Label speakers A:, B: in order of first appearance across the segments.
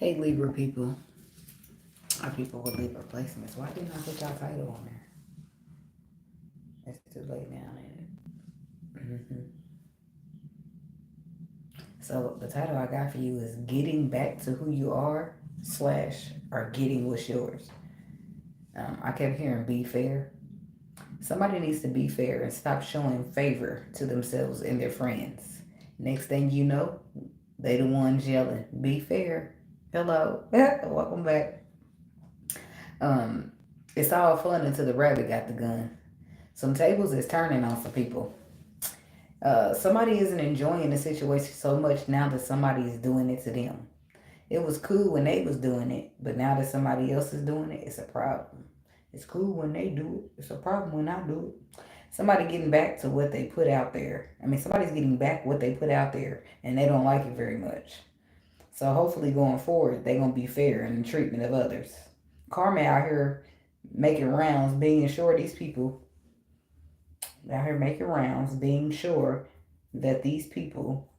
A: Hey Libra people, our people with Libra placements. Why didn't I put y'all title on there? It's too late now, ain't it? So the title I got for you is "Getting Back to Who You Are" slash or "Getting What's Yours." I kept hearing "be fair." Somebody needs to be fair and stop showing favor to themselves and their friends. Next thing you know, they the ones yelling, "Be fair." Hello, welcome back. Um, it's all fun until the rabbit got the gun. Some tables is turning on some people. Somebody isn't enjoying the situation so much now that somebody is doing it to them. It was cool when they was doing it, but now that somebody else is doing it, it's a problem. It's cool when they do it. It's a problem when I do it. Somebody getting back to what they put out there. I mean, somebody's getting back what they put out there, and they don't like it very much. So hopefully going forward, they're going to be fair in the treatment of others. Karma out here making rounds, being sure these people out here making rounds, being sure that these people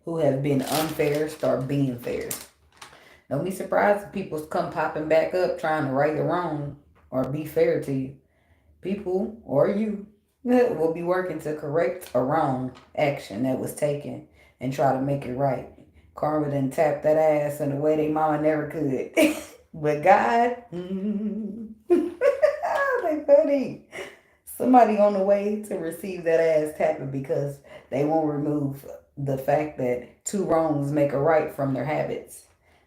A: who have been unfair start being fair. Don't be surprised if people come popping back up trying to right the wrong or be fair to you. People or you will be working to correct a wrong action that was taken and try to make it right. Karma done tapped that ass in a way they mama never could. But God, they funny. Somebody on the way to receive that ass tapping because they won't remove the fact that two wrongs make a right from their habits.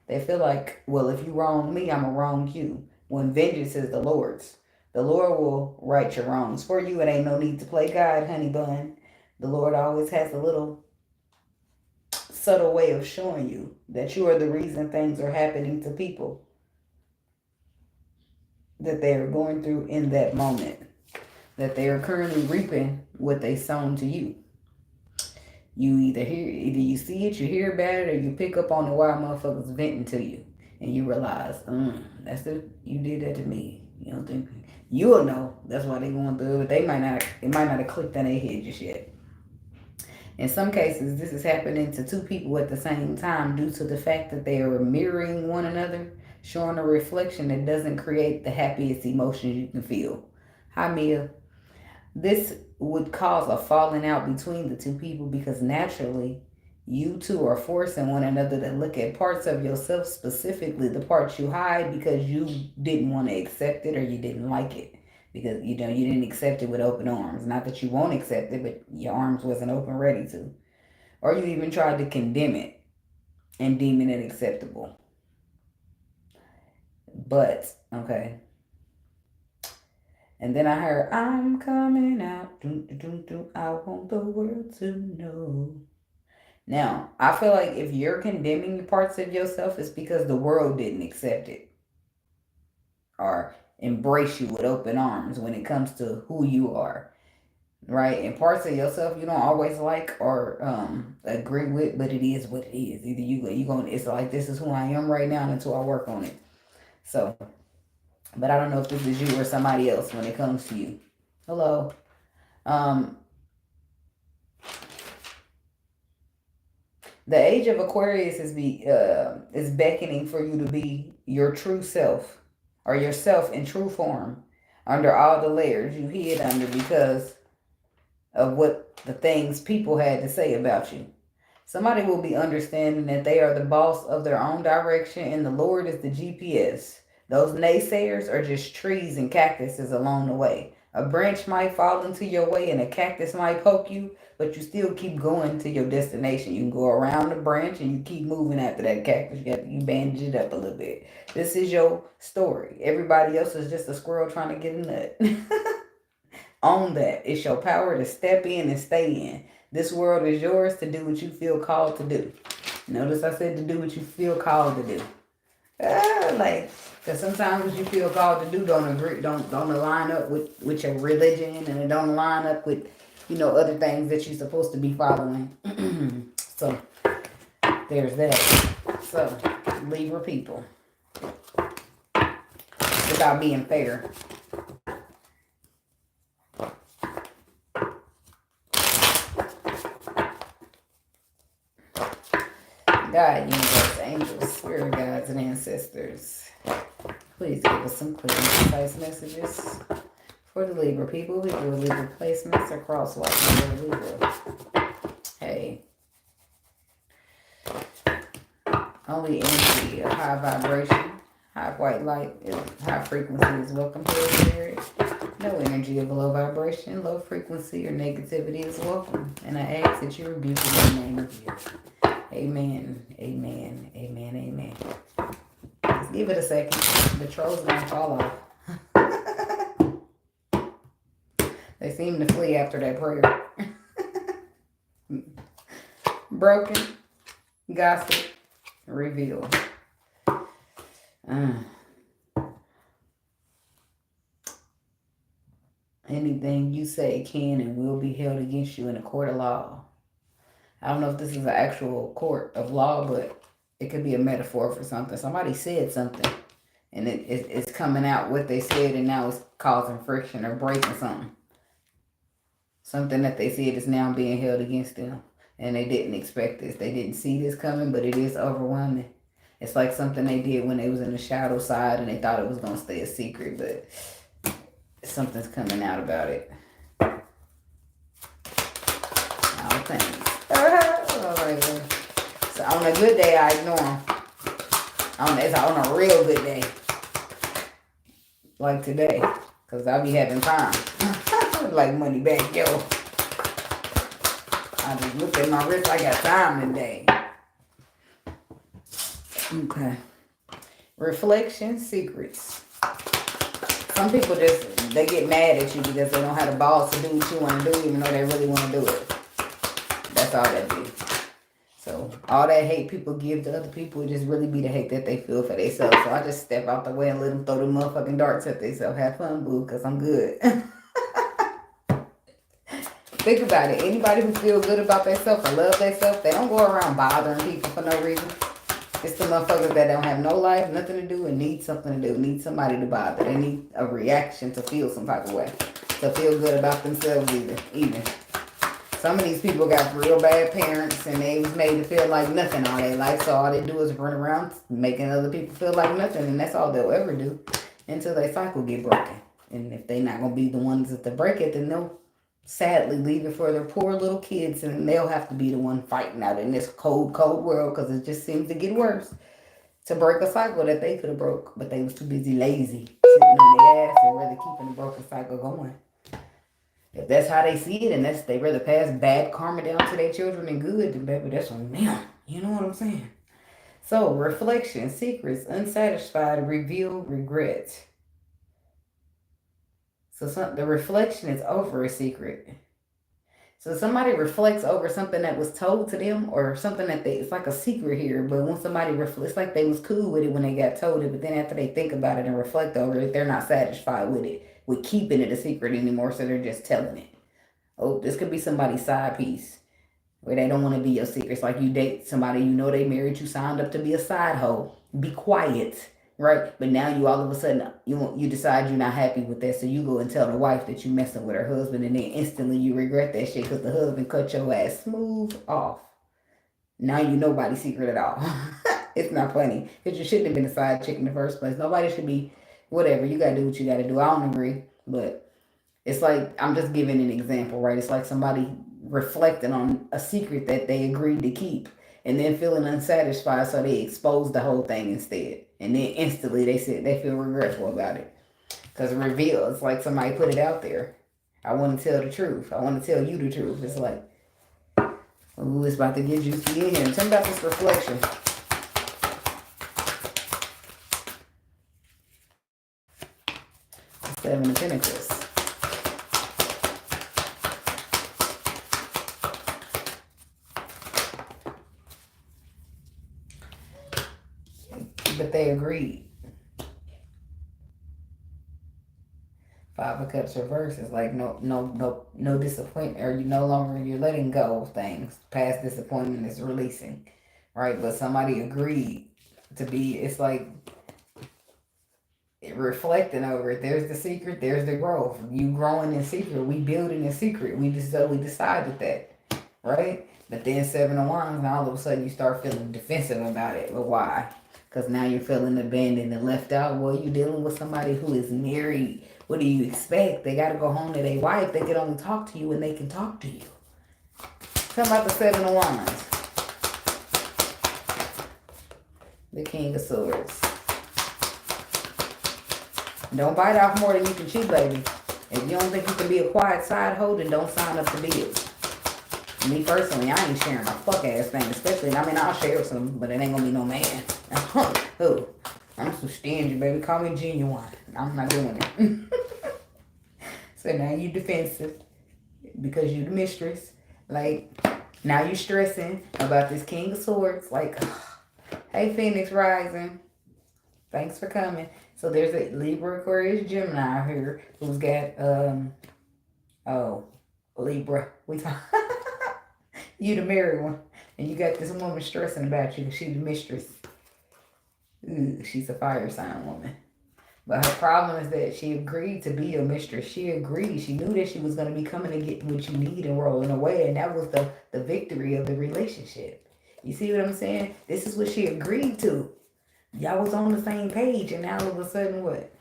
A: They feel like, well, if you wrong me, I'm going to wrong you. When vengeance is the Lord's. The Lord will right your wrongs for you. It ain't no need to play God, honey bun. The Lord always has a little subtle way of showing you that you are the reason things are happening to people that they are going through in that moment. That they are currently reaping what they sown to you. You either you see it, you hear about it, or you pick up on the why motherfuckers venting to you, and you realize, you did that to me. You don't think you'll know that's why they going through it, but they might not. It might not have clicked in their head just yet. In some cases, this is happening to two people at the same time due to the fact that they are mirroring one another, showing a reflection that doesn't create the happiest emotions you can feel. Hi, Mia. This would cause a falling out between the two people because naturally you two are forcing one another to look at parts of yourself, specifically the parts you hide because you didn't want to accept it or you didn't like it because you didn't accept it with open arms. Not that you won't accept it, but your arms wasn't open ready to. Or you even tried to condemn it and deem it unacceptable. But okay. And then I heard, I'm coming out. I want the world to know. Now, I feel like if you're condemning parts of yourself, it's because the world didn't accept it or embrace you with open arms when it comes to who you are, right? And parts of yourself you don't always like or agree with, but it is what it is. Either you going, it's like this is who I am right now until I work on it. So, but I don't know if this is you or somebody else when it comes to you. Hello. Um, The age of Aquarius is beckoning for you to be your true self or yourself in true form under all the layers you hid under because of what the things people had to say about you. Somebody will be understanding that they are the boss of their own direction and the Lord is the GPS. Those naysayers are just trees and cactuses along the way. A branch might fall into your way and a cactus might poke you, but you still keep going to your destination. You can go around the branch and you keep moving after that cactus. You bandage it up a little bit. This is your story. Everybody else is just a squirrel trying to get a nut. Own that. It's your power to step in and stay in. This world is yours to do what you feel called to do. Notice I said to do what you feel called to do. Because sometimes what you feel called to do don't align up with your religion, and it don't align up with other things that you're supposed to be following. So there's that. So Libra people, without being fair. God, universe, angels, spirit guides, and ancestors. Please give us some clear and concise messages for the Libra people with Libra placements or cross watching Libra. Hey. Only energy of high vibration, high white light, high frequency is welcome here, spirit. No energy of low vibration, low frequency, or negativity is welcome. And I ask that you rebuke in the name of you. Amen. Amen. Amen. Amen. Let's give it a second. The trolls gonna fall off. They seem to flee after that prayer. Broken. Gossip. Reveal. Anything you say can and will be held against you in a court of law. I don't know if this is an actual court of law, but it could be a metaphor for something. Somebody said something, and it's coming out what they said, and now it's causing friction or breaking something. Something that they said is now being held against them, and they didn't expect this. They didn't see this coming, but it is overwhelming. It's like something they did when they was in the shadow side, and they thought it was going to stay a secret, but something's coming out about it. All things. So on a good day, I ignore them. It's on a real good day. Like today. Because I'll be having time. Like money back, yo. I just looked at my wrist. I got time today. Okay. Reflection, secrets. Some people they get mad at you because they don't have the balls to do what you want to do, even though they really want to do it. That's all that is. So all that hate people give to other people just really be the hate that they feel for themselves. So I just step out the way and let them throw the motherfucking darts at themselves. Have fun, boo, because I'm good. Think about it. Anybody who feel good about themselves or love themselves, they don't go around bothering people for no reason. It's the motherfuckers that don't have no life, nothing to do, and need something to do. Need somebody to bother. They need a reaction to feel some type of way. To feel good about themselves even. Some of these people got real bad parents, and they was made to feel like nothing all their life. So all they do is run around making other people feel like nothing. And that's all they'll ever do until their cycle get broken. And if they're not going to be the ones that to break it, then they'll sadly leave it for their poor little kids, and they'll have to be the one fighting out in this cold, cold world, because it just seems to get worse to break a cycle that they could have broke, but they was too busy lazy, sitting on their ass and really keeping the broken cycle going. If that's how they see it, and they rather pass bad karma down to their children than good, then baby, that's on them. You know what I'm saying? So, reflection, secrets, unsatisfied, reveal, regret. So the reflection is over a secret. So somebody reflects over something that was told to them, or something that it's like a secret here. But when somebody reflects, it's like they was cool with it when they got told it. But then after they think about it and reflect over it, they're not satisfied with it, with keeping it a secret anymore. So they're just telling it. Oh, this could be somebody's side piece where they don't want to be your secret. It's like you date somebody, you know they married you, signed up to be a side hoe. Be quiet. Right? But now you all of a sudden, you decide you're not happy with that. So you go and tell the wife that you messing with her husband. And then instantly you regret that shit because the husband cut your ass smooth off. Now you nobody's secret at all. It's not funny. Because you shouldn't have been a side chick in the first place. Nobody should be, whatever. You got to do what you got to do. I don't agree. But it's like, I'm just giving an example, right? It's like somebody reflecting on a secret that they agreed to keep. And then feeling unsatisfied, so they expose the whole thing instead. And then instantly they feel regretful about it. Because reveal, it's like somebody put it out there. I want to tell the truth. I want to tell you the truth. It's like, ooh, it's about to get juicy in here. Tell me about this reflection. Seven of Pentacles. But they agreed. Five of Cups reverse is like no disappointment, or you're letting go of things. Past disappointment is releasing, right? But somebody agreed to be. It's like reflecting over it. There's the secret. There's the growth. You growing in secret. We building in secret. We decided that, right? But then Seven of Wands, and all of a sudden you start feeling defensive about it. But why? Because now you're feeling abandoned and left out. Well, you're dealing with somebody who is married. What do you expect? They got to go home to their wife. They can only talk to you when they can talk to you. Tell about the Seven of Wands. The King of Swords. Don't bite off more than you can chew, baby. If you don't think you can be a quiet side hoe, then don't sign up to build. Me personally, I ain't sharing a fuck ass thing, especially, I mean, I'll share some, but it ain't gonna be no man. Who? I'm so stingy, baby. Call me genuine. I'm not doing it. So now you defensive because you the mistress. Like, now you stressing about this King of Swords. Like, hey, Phoenix Rising. Thanks for coming. So there's a Libra, Aquarius, Gemini here who's got, Libra. You the married one. And you got this woman stressing about you because she's the mistress. Ooh, she's a fire sign woman. But her problem is that she agreed to be your mistress. She agreed. She knew that she was going to be coming to get what you need and rolling away. And that was the victory of the relationship. You see what I'm saying? This is what she agreed to. Y'all was on the same page. And now all of a sudden what?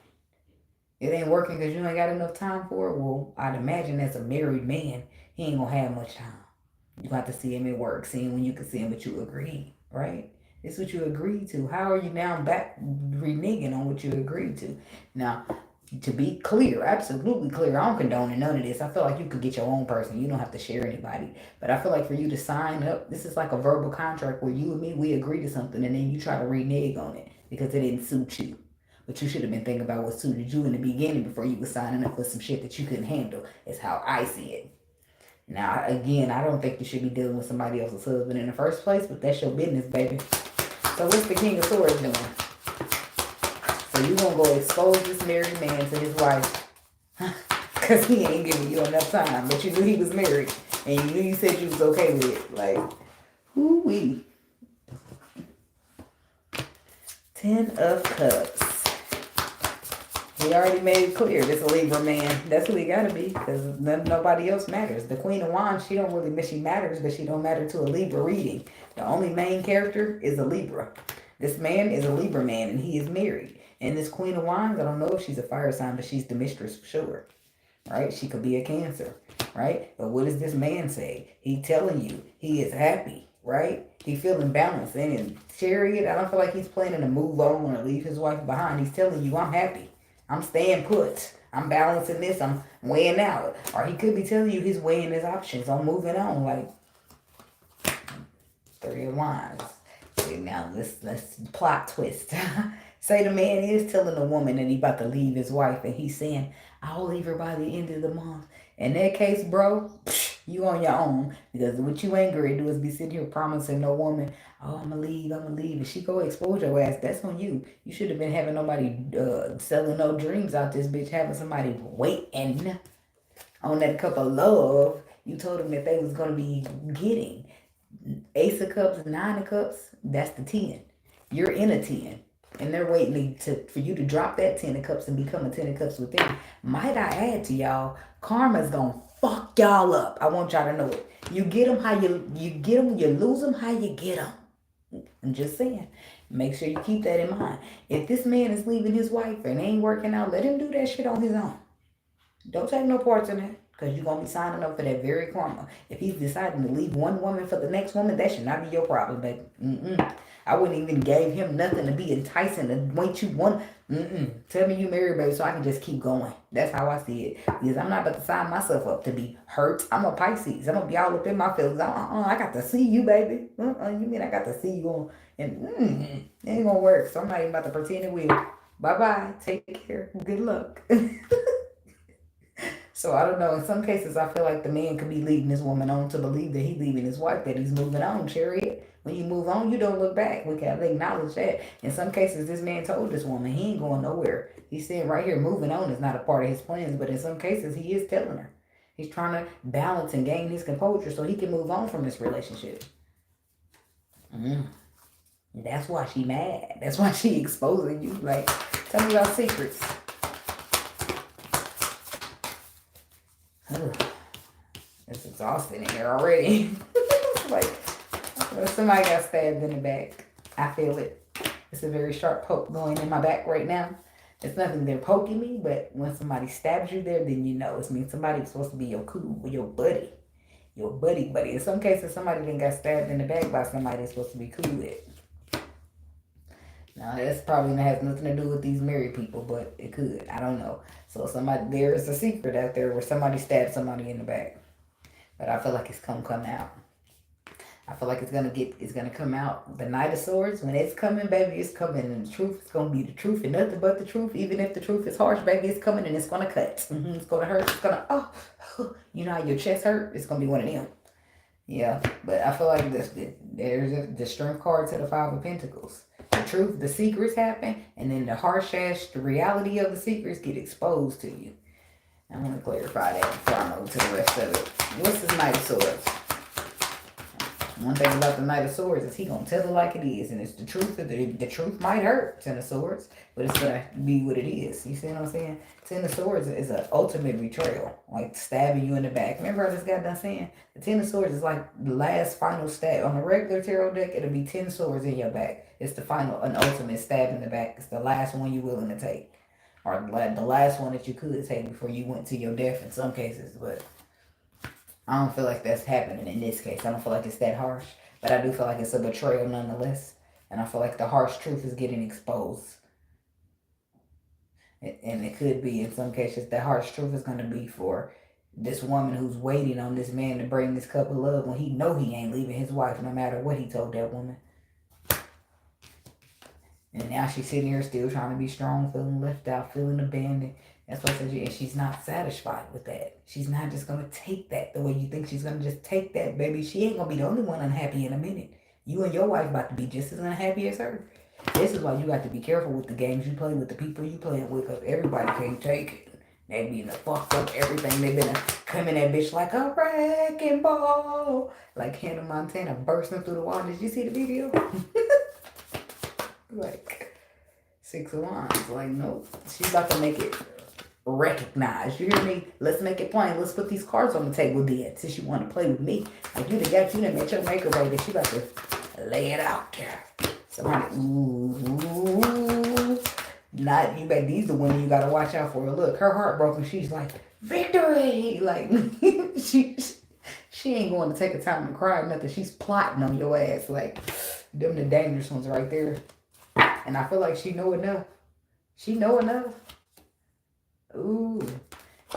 A: It ain't working because you ain't got enough time for it? Well, I'd imagine as a married man, he ain't going to have much time. You got to see him at work, seeing when you can see him, but you agreed, right? This is what you agreed to. How are you now back reneging on what you agreed to? Now, to be clear, absolutely clear, I don't condone none of this. I feel like you could get your own person. You don't have to share anybody. But I feel like for you to sign up, this is like a verbal contract where you and me, we agree to something and then you try to renege on it because it didn't suit you. But you should have been thinking about what suited you in the beginning before you were signing up for some shit that you couldn't handle. Is how I see it. Now, again, I don't think you should be dealing with somebody else's husband in the first place, but that's your business, baby. So what's the King of Swords doing? So you gonna go expose this married man to his wife because he ain't giving you enough time, but you knew he was married and you knew you said you was okay with it. Like, whoo-wee. 10 of Cups. He already made it clear, this Libra man. That's who he gotta be, because nobody else matters. The Queen of Wands, she don't really, she matters, but she don't matter to a Libra reading. The only main character is a Libra. This man is a Libra man, and he is married. And this Queen of Wands, I don't know if she's a fire sign, but she's the mistress for sure. Right? She could be a Cancer. Right? But what does this man say? He telling you he is happy. Right? He feeling balanced. And in Chariot, I don't feel like he's planning to move on or leave his wife behind. He's telling you, I'm happy. I'm staying put. I'm balancing this. I'm weighing out. Or he could be telling you he's weighing his options. I'm moving on. Like, 3 of Wands. See, now let's plot twist. Say the man is telling the woman that he about to leave his wife. And he's saying, I'll leave her by the end of the month. In that case, bro, you on your own. Because what you ain't gonna do is be sitting here promising no woman, oh, I'm gonna leave. And she go expose your ass. That's on you. You should have been having nobody selling no dreams out this bitch. Having somebody waiting on that cup of love you told them that they was gonna be getting. Ace of Cups, 9 of Cups, that's the 10. You're in a 10. And they're waiting for you to drop that 10 of Cups and become a 10 of Cups with them. Might I add to y'all, karma's gonna fuck y'all up. I want y'all to know it. You get them how you get them, you lose them how you get them. I'm just saying. Make sure you keep that in mind. If this man is leaving his wife and ain't working out, let him do that shit on his own. Don't take no parts in that. Because you're going to be signing up for that very karma. If he's deciding to leave one woman for the next woman, that should not be your problem, baby. I wouldn't even gave him nothing to be enticing to wait you one. Tell me you married, baby, so I can just keep going. That's how I see it. Because I'm not about to sign myself up to be hurt. I'm a Pisces. I'm going to be all up in my feelings. I got to see you, baby. You mean I got to see you on. And it ain't going to work. So I'm not even about to pretend it will. Bye-bye. Take care. Good luck. So I don't know. In some cases, I feel like the man could be leading this woman on to believe that he's leaving his wife, that he's moving on. Chariot. When you move on, you don't look back. We can acknowledge that. In some cases, this man told this woman he ain't going nowhere. He's saying right here, moving on is not a part of his plans. But in some cases, he is telling her. He's trying to balance and gain his composure so he can move on from this relationship. That's why she mad. That's why she exposing you. Like, tell me about secrets. It's exhausting in here already. Like, Somebody got stabbed in the back. I feel it. It's a very sharp poke going in my back right now. It's nothing they're poking me, but when somebody stabs you there, then you know. It means somebody's supposed to be your cool, your buddy. Your buddy. In some cases, somebody then got stabbed in the back by somebody they're supposed to be cool with. Now, that's probably has nothing to do with these married people, but it could. I don't know. So there is a secret out there where somebody stabbed somebody in the back. But I feel like it's gonna come out. I feel like it's gonna come out. The Knight of Swords, when it's coming, baby, it's coming, and the truth is gonna be the truth and nothing but the truth. Even if the truth is harsh, baby, it's coming and it's gonna cut. It's gonna hurt. It's gonna you know how your chest hurt? It's gonna be one of them. Yeah, but I feel like there's the Strength card to the Five of Pentacles. The truth, the secrets happen, and then the harsh ass, the reality of the secrets get exposed to you. I want to clarify that before I move to the rest of it. What's this Knight of Swords? One thing about the Knight of Swords is he gonna tell it like it is, and it's the truth. The truth might hurt, Ten of Swords, but it's gonna be what it is. You see what I'm saying? Ten of Swords is an ultimate betrayal, like stabbing you in the back. Remember I just got done saying the Ten of Swords is like the last final stab. On a regular tarot deck, it'll be 10 swords in your back. It's the final, an ultimate stab in the back. It's the last one you're willing to take, or the last one that you could take before you went to your death in some cases, but I don't feel like that's happening in this case. I don't feel like it's that harsh, but I do feel like it's a betrayal nonetheless. And I feel like the harsh truth is getting exposed. And it could be, in some cases, the harsh truth is going to be for this woman who's waiting on this man to bring this cup of love when he know he ain't leaving his wife no matter what he told that woman. And now she's sitting here still trying to be strong, feeling left out, feeling abandoned. That's what I said, and she's not satisfied with that. She's not just going to take that the way you think she's going to just take that, baby. She ain't going to be the only one unhappy in a minute. You and your wife about to be just as unhappy as her. This is why you got to be careful with the games you play with, the people you playing with, because everybody can't take it. They be in the fucked up everything. They been coming at bitch like a wrecking ball. Like Hannah Montana bursting through the wall. Did you see the video? Like, 6 of Wands. Like, no. She's about to make it recognize. You hear me? Let's make it plain. Let's put these cards on the table then, since you want to play with me. Like, you done met your maker, baby. She about to lay it out there. Somebody, ooh. Not you, baby. These the women you gotta watch out for. Look, her heart broken. She's like, victory! Like, she ain't going to take a time to cry or nothing. She's plotting on your ass. Like, them the dangerous ones right there. And I feel like she know enough. She know enough. Ooh,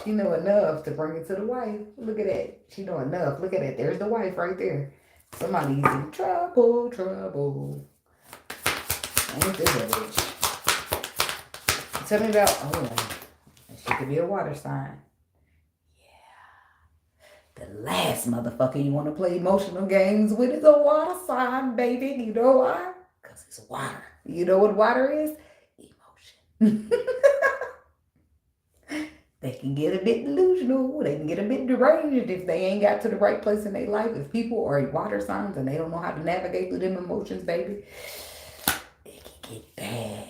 A: she know enough to bring it to the wife. Look at that. She know enough. Look at that. There's the wife right there. Somebody's in trouble. Ain't this a bitch? Tell me about, she could be a water sign. Yeah. The last motherfucker you want to play emotional games with is a water sign, baby. You know why? Because it's water. You know what water is? Emotion. They can get a bit delusional. They can get a bit deranged if they ain't got to the right place in their life. If people are water signs and they don't know how to navigate through them emotions, baby, it can get bad.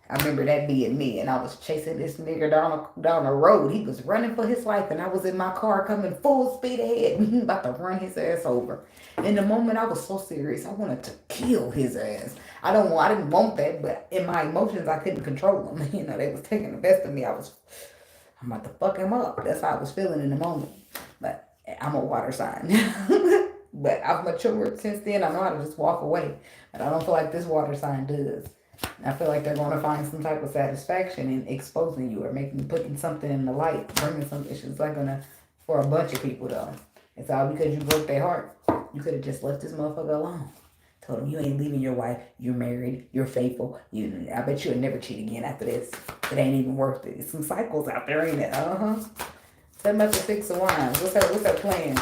A: I remember that being me, and I was chasing this nigga down the road. He was running for his life, and I was in my car coming full speed ahead, about to run his ass over. In the moment, I was so serious. I wanted to kill his ass. I didn't want that, but in my emotions, I couldn't control them. You know, they was taking the best of me. I'm about to fuck him up. That's how I was feeling in the moment. But I'm a water sign. But I've matured since then. I know how to just walk away. But I don't feel like this water sign does. I feel like they're going to find some type of satisfaction in exposing you or putting something in the light, bringing some issues. Like for a bunch of people, though. It's all because you broke their heart. You could have just left this motherfucker alone. Told him you ain't leaving your wife. You're married. You're faithful. I bet you'll never cheat again after this. It ain't even worth it. There's some cycles out there, ain't it? Tell me about the 6 of Wands. What's her plan?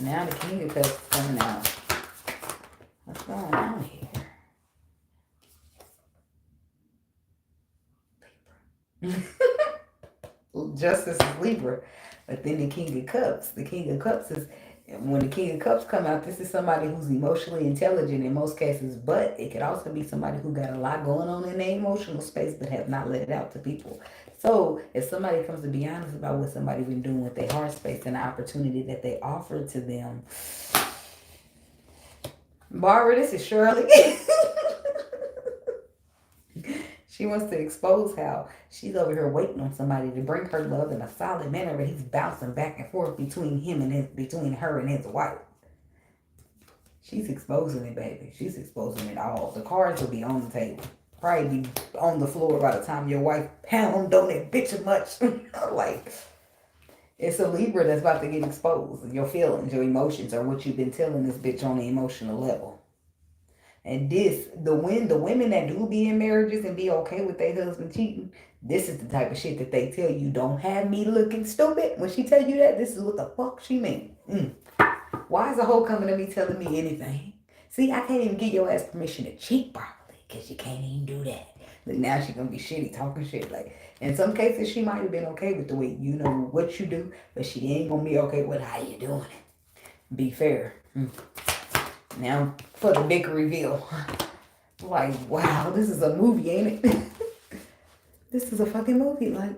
A: Now the King of Cups is coming out. What's going on here? Libra. Justice is Libra. But then the King of Cups. The King of Cups when the King of Cups come out, this is somebody who's emotionally intelligent in most cases, but it could also be somebody who got a lot going on in their emotional space but have not let it out to people. So if somebody comes to be honest about what somebody been doing with their heart space and the opportunity that they offered to them, Barbara, this is Shirley. She wants to expose how she's over here waiting on somebody to bring her love in a solid manner, but he's bouncing back and forth between between her and his wife. She's exposing it, baby. She's exposing it all. The cards will be on the table. Probably be on the floor by the time your wife pound on that bitch much. Like, it's a Libra that's about to get exposed. Your feelings, your emotions, or what you've been telling this bitch on the emotional level. And the women that do be in marriages and be okay with their husband cheating, this is the type of shit that they tell you, don't have me looking stupid. When she tell you that, this is what the fuck she mean. Why is a hoe coming to me telling me anything? See, I can't even get your ass permission to cheat properly because you can't even do that. Look, now she gonna be shitty, talking shit. Like, in some cases, she might have been okay with the way you know what you do, but she ain't gonna be okay with how you doing it. Be fair. Now, for the big reveal. Like, wow, this is a movie, ain't it? This is a fucking movie. Like,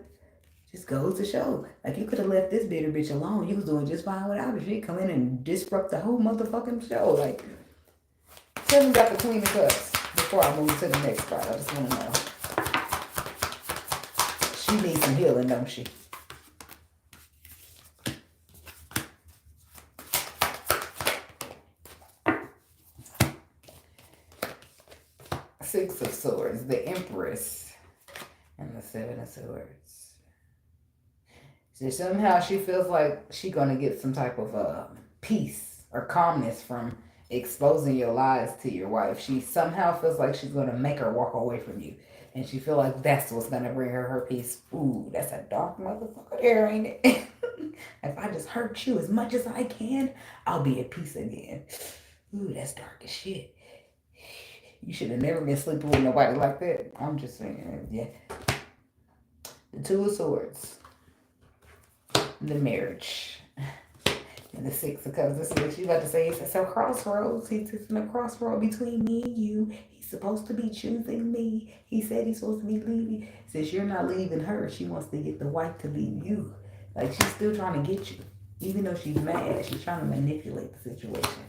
A: just goes to show. Like, you could have left this bitter bitch alone. You was doing just fine without her. She'd come in and disrupt the whole motherfucking show. Like, tell me about the Queen of Cups before I move to the next part. I just want to know. She needs some healing, don't she? Six of Swords, the Empress, and the Seven of Swords. So somehow she feels like she's gonna get some type of peace or calmness from exposing your lies to your wife. She somehow feels like she's gonna make her walk away from you, and she feel like that's what's gonna bring her peace. Ooh, that's a dark motherfucker there, ain't it? If I just hurt you as much as I can, I'll be at peace again. Ooh, that's dark as shit. You should have never been sleeping with nobody like that. I'm just saying, yeah. The Two of Swords. The marriage. And the Six of Cups. This is what you about to say. It's a crossroads. He's in a crossroad between me and you. He's supposed to be choosing me. He said he's supposed to be leaving. Since you're not leaving her, she wants to get the wife to leave you. Like, she's still trying to get you. Even though she's mad, she's trying to manipulate the situation.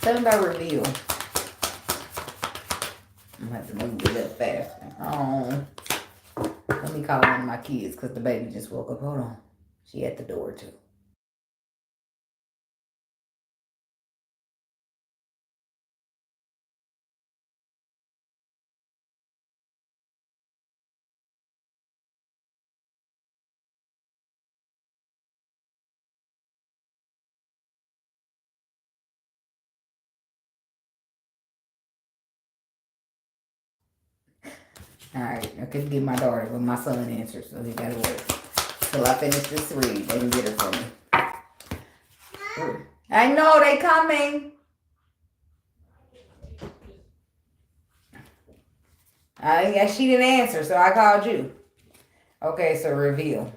A: Tell me about reveal. I'm gonna have to move a little faster. Oh, let me call one of my kids because the baby just woke up. Hold on. She at the door too. Alright, I couldn't get my daughter, but my son answered, so he gotta wait till I finish this read. They can get it for me. I know they coming. Yeah, she didn't answer, so I called you. Okay, so reveal.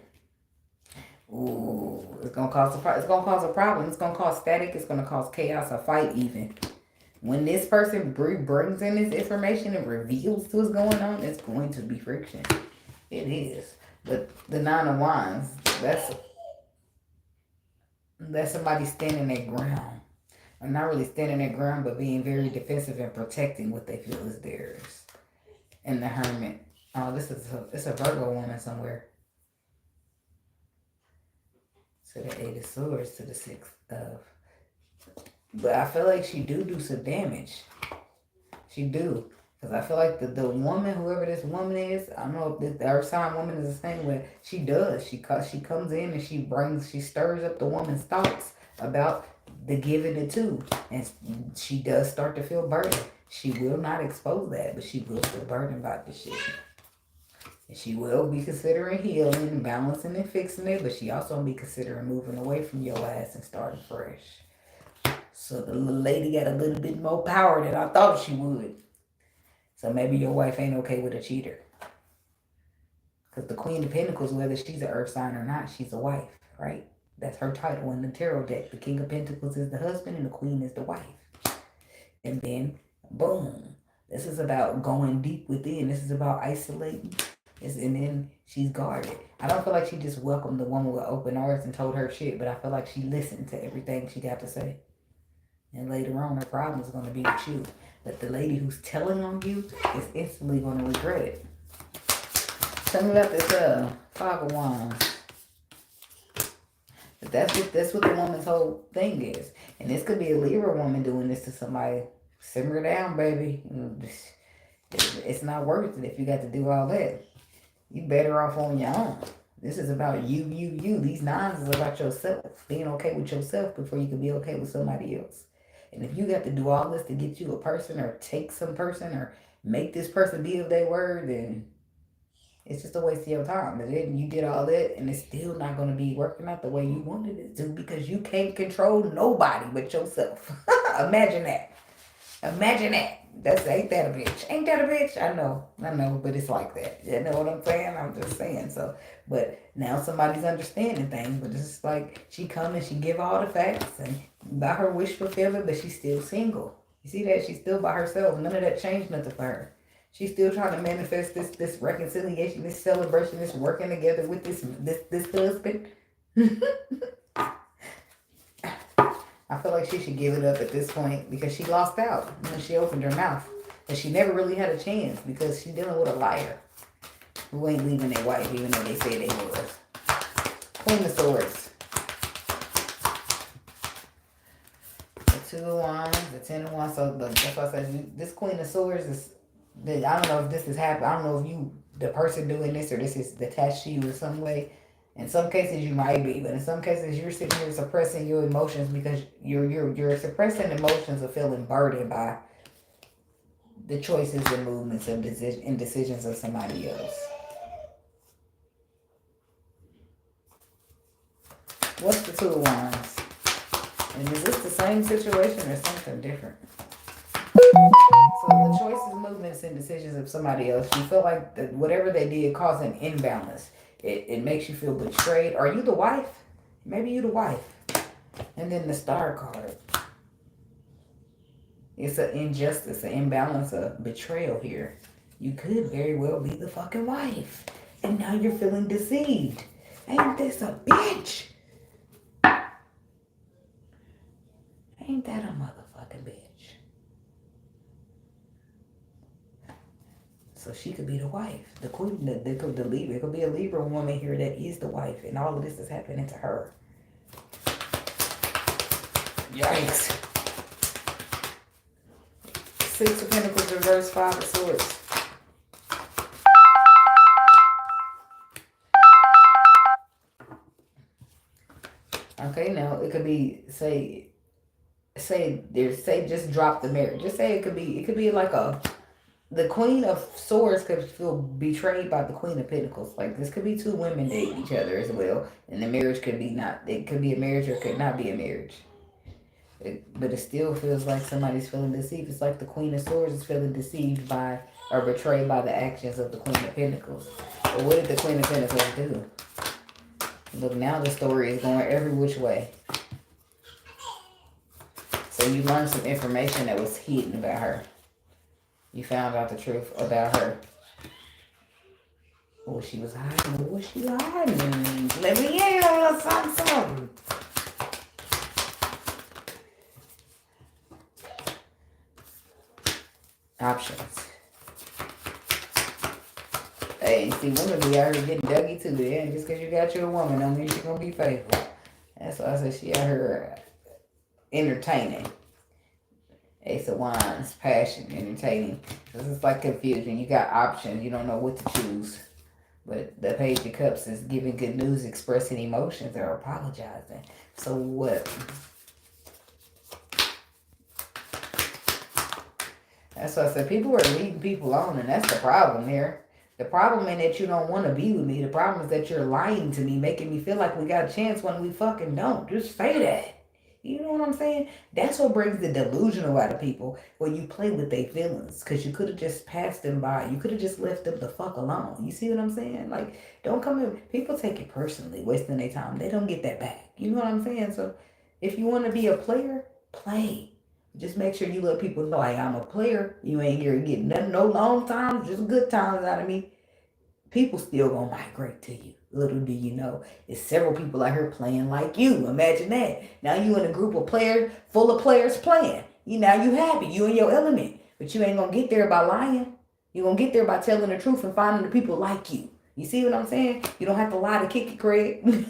A: Ooh, it's gonna cause a problem. It's gonna cause static. It's gonna cause chaos, a fight even. When this person brings in this information and reveals what's going on, it's going to be friction. It is. But the Nine of Wands, that's somebody standing their ground. Or not really standing their ground, but being very defensive and protecting what they feel is theirs. And the Hermit. Oh, it's a Virgo woman somewhere. So the Eight of Swords to the Six of. But I feel like she do some damage. She do. Because I feel like the woman, whoever this woman is, I don't know if the Earth sign woman is the same way. She does. She comes in and she stirs up the woman's thoughts about the giving it to. And she does start to feel burdened. She will not expose that, but she will feel burdened about this shit. And she will be considering healing and balancing and fixing it, but she also will be considering moving away from your ass and starting fresh. So the little lady got a little bit more power than I thought she would. So maybe your wife ain't okay with a cheater. Because the Queen of Pentacles, whether she's an earth sign or not, she's a wife, right? That's her title in the tarot deck. The King of Pentacles is the husband and the Queen is the wife. And then, boom. This is about going deep within. This is about isolating. And then she's guarded. I don't feel like she just welcomed the woman with open arms and told her shit, but I feel like she listened to everything she got to say. And later on, her problem is going to be with you. But the lady who's telling on you is instantly going to regret it. Tell me about this Five of Wands. But that's what the woman's whole thing is. And this could be a Libra woman doing this to somebody. Simmer down, baby. It's not worth it if you got to do all that. You better off on your own. This is about you. These nines is about yourself. Being okay with yourself before you can be okay with somebody else. And if you got to do all this to get you a person or take some person or make this person be of their word, then it's just a waste of your time. And then you did all that and it's still not going to be working out the way you wanted it to because you can't control nobody but yourself. Imagine that. Imagine that. Ain't that a bitch? Ain't that a bitch? I know, but it's like that. You know what I'm saying? I'm just saying. So, but now somebody's understanding things, but it's just like she come and she give all the facts and by her wish fulfillment, but she's still single. You see that? She's still by herself. None of that changed nothing for her. She's still trying to manifest this reconciliation, this celebration, this working together with this husband. I feel like she should give it up at this point because she lost out when she opened her mouth. But she never really had a chance because she's dealing with a liar who ain't leaving their wife even though they say they was. Queen of Swords. The Two of Wands, the Ten of Wands. So that's why I said this Queen of Swords is, I don't know if this is happening. I don't know if you, the person doing this, or this is attached to you in some way. In some cases you might be, but in some cases you're sitting here suppressing your emotions because you're suppressing emotions of feeling burdened by the choices and movements and decisions of somebody else. What's the Two of Wands? And is this the same situation or something different? So the choices, movements, and decisions of somebody else, you feel like that whatever they did caused an imbalance. It makes you feel betrayed. Are you the wife? Maybe you the wife. And then the Star card. It's an injustice, an imbalance, a betrayal here. You could very well be the fucking wife. And now you're feeling deceived. Ain't this a bitch? Ain't that a motherfucking bitch? So she could be the wife. The queen, the Libra. It could be a Libra woman here that is the wife. And all of this is happening to her. Yikes. Six of Pentacles reverse, Five of Swords. Okay, now it could be, say just drop the marriage. Just say it could be like the Queen of Swords could feel betrayed by the Queen of Pentacles. Like this could be two women dating each other as well. And the marriage could be it could be a marriage or it could not be a marriage. But it still feels like somebody's feeling deceived. It's like the Queen of Swords is feeling deceived by or betrayed by the actions of the Queen of Pentacles. But what did the Queen of Pentacles do? Look, now the story is going every which way. So you learned some information that was hidden about her. You found out the truth about her. What she was hiding. What was she hiding? Let me in on something. Options. Hey, see, women be out here getting duggy too. Yeah, just because you got your woman don't mean she's going to be faithful. That's why I said she out here entertaining. Ace of Wands, passion, entertaining. This is like confusion. You got options. You don't know what to choose. But the Page of Cups is giving good news, expressing emotions, or apologizing. So what? That's why I said people are leading people on, and that's the problem here. The problem ain't that you don't want to be with me. The problem is that you're lying to me, making me feel like we got a chance when we fucking don't. Just say that. You know what I'm saying? That's what brings the delusional out of people when you play with their feelings. Because you could have just passed them by. You could have just left them the fuck alone. You see what I'm saying? Like, don't come in. People take it personally, wasting their time. They don't get that back. You know what I'm saying? So, if you want to be a player, play. Just make sure you let people know, hey, I'm a player. You ain't here getting nothing, no long times, just good times out of me. People still gonna migrate to you. Little do you know, it's several people out here playing like you. Imagine that. Now you in a group of players, full of players playing. Now you happy, you in your element. But you ain't gonna get there by lying. You gonna get there by telling the truth and finding the people like you. You see what I'm saying? You don't have to lie to kick it, Craig.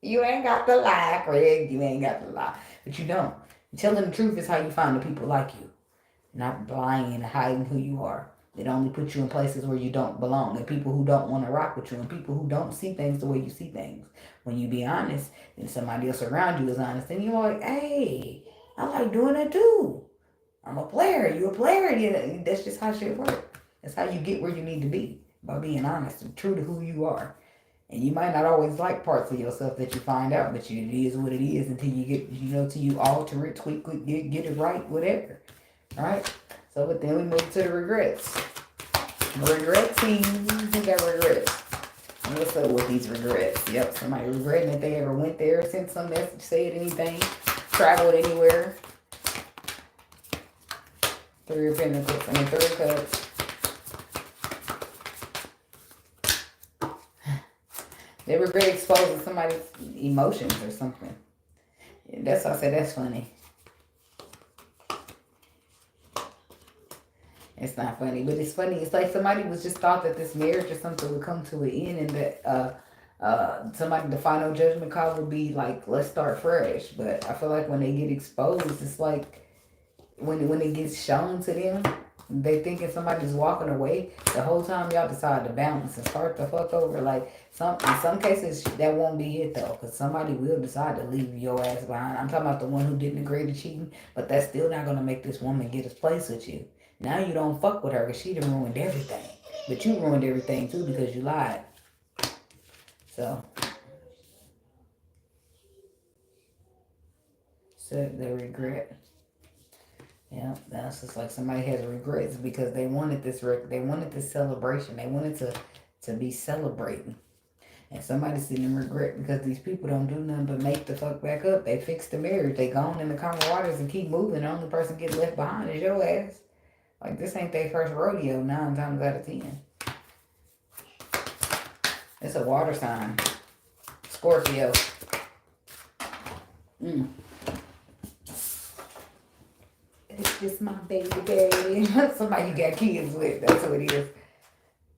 A: You ain't got to lie, Craig. You ain't got to lie. But you don't. Telling the truth is how you find the people like you. Not lying and hiding who you are. It only puts you in places where you don't belong, and people who don't want to rock with you, and people who don't see things the way you see things. When you be honest, then somebody else around you is honest, and you're like, hey, I like doing that too. I'm a player. You a player. Yeah, that's just how shit works. That's how you get where you need to be, by being honest and true to who you are. And you might not always like parts of yourself that you find out, but it is what it is until you get, till you alter it, tweak it, get it right, whatever. All right? So, but then we move to the regrets. Regretting. Who got regrets? What's up with these regrets? Yep, somebody regretting that they ever went there, sent some message, said anything, traveled anywhere. Three of Pentacles. Three of Cups. They regret exposing somebody's emotions or something. That's why I said that's funny. It's not funny, but it's funny. It's like somebody was just thought that this marriage or something would come to an end, and that somebody, the final judgment call would be like, let's start fresh. But I feel like when they get exposed, it's like when it gets shown to them, they thinking somebody's walking away. The whole time y'all decide to balance and start the fuck over. Like in some cases that won't be it though, because somebody will decide to leave your ass behind. I'm talking about the one who didn't agree to cheating, but that's still not gonna make this woman get his place with you. Now you don't fuck with her because she done ruined everything. But you ruined everything too because you lied. So the regret. Yeah, that's just like somebody has regrets because they wanted this celebration. They wanted to be celebrating. And somebody's sitting in regret because these people don't do nothing but make the fuck back up. They fix the marriage. They gone in the calm waters and keep moving. The only person getting left behind is your ass. Like, this ain't their first rodeo 9 times out of 10. It's a water sign. Scorpio. It's just my baby daddy. Somebody you got kids with. That's who it is.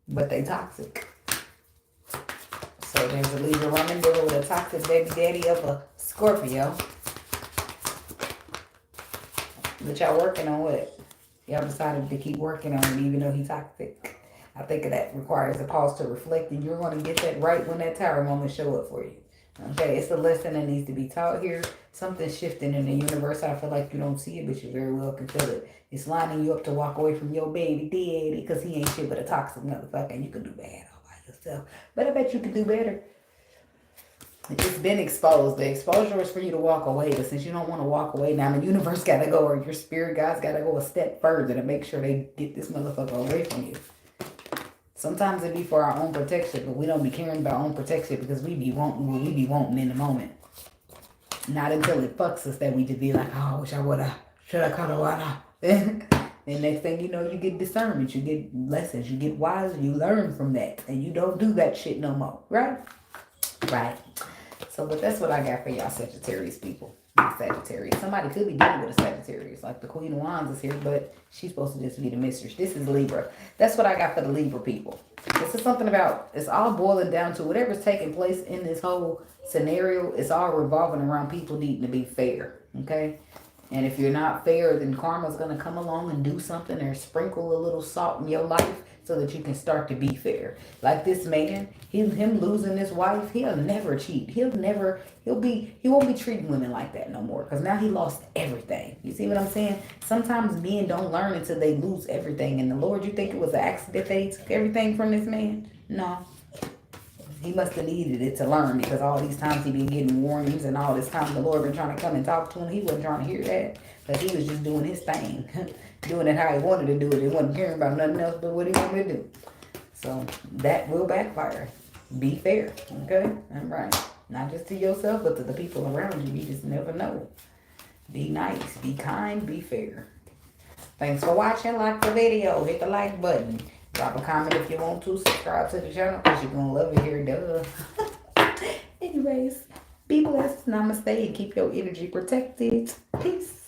A: But they toxic. So there's a Libra woman dealing with a toxic baby daddy of a Scorpio. But y'all working on what? Y'all decided to keep working on it even though he's toxic. I think that requires a pause to reflect, and you're going to get that right when that tower moment show up for you. Okay, it's a lesson that needs to be taught here. Something's shifting in the universe. I feel like you don't see it, but you very well can feel it. It's lining you up to walk away from your baby daddy because he ain't shit but a toxic motherfucker, and you can do bad all by yourself. But I bet you can do better. It's been exposed. The exposure is for you to walk away. But since you don't want to walk away, now the universe got to go, or your spirit guides got to go a step further to make sure they get this motherfucker away from you. Sometimes it be for our own protection, but we don't be caring about our own protection because we be wanting what we be wanting in the moment. Not until it fucks us that we just be like, oh, I wish I woulda, shoulda, coulda, woulda. And next thing you know, you get discernment, you get lessons, you get wise, you learn from that. And you don't do that shit no more, right? Right. So, but that's what I got for y'all Sagittarius people. Sagittarius. Somebody could be dealing with a Sagittarius. Like the Queen of Wands is here, but she's supposed to just be the mistress. This is Libra. That's what I got for the Libra people. This is something about, it's all boiling down to whatever's taking place in this whole scenario. It's all revolving around people needing to be fair. Okay? And if you're not fair, then karma's going to come along and do something or sprinkle a little salt in your life so that you can start to be fair. Like this man, him losing his wife, he'll never cheat. He won't be treating women like that no more because now he lost everything. You see what I'm saying? Sometimes men don't learn until they lose everything. And the Lord, you think it was an accident that he took everything from this man? No. He must have needed it to learn, because all these times he been getting warnings, and all this time the Lord been trying to come and talk to him. He wasn't trying to hear that, because he was just doing his thing. Doing it how he wanted to do it. He wasn't caring about nothing else but what he wanted to do. So that will backfire. Be fair, okay? All right. Not just to yourself, but to the people around you. You just never know. Be nice, be kind, be fair. Thanks for watching. Like the video. Hit the like button. Drop a comment if you want to. Subscribe to the channel because you're going to love it here. Duh. Anyways, be blessed. Namaste. And keep your energy protected. Peace.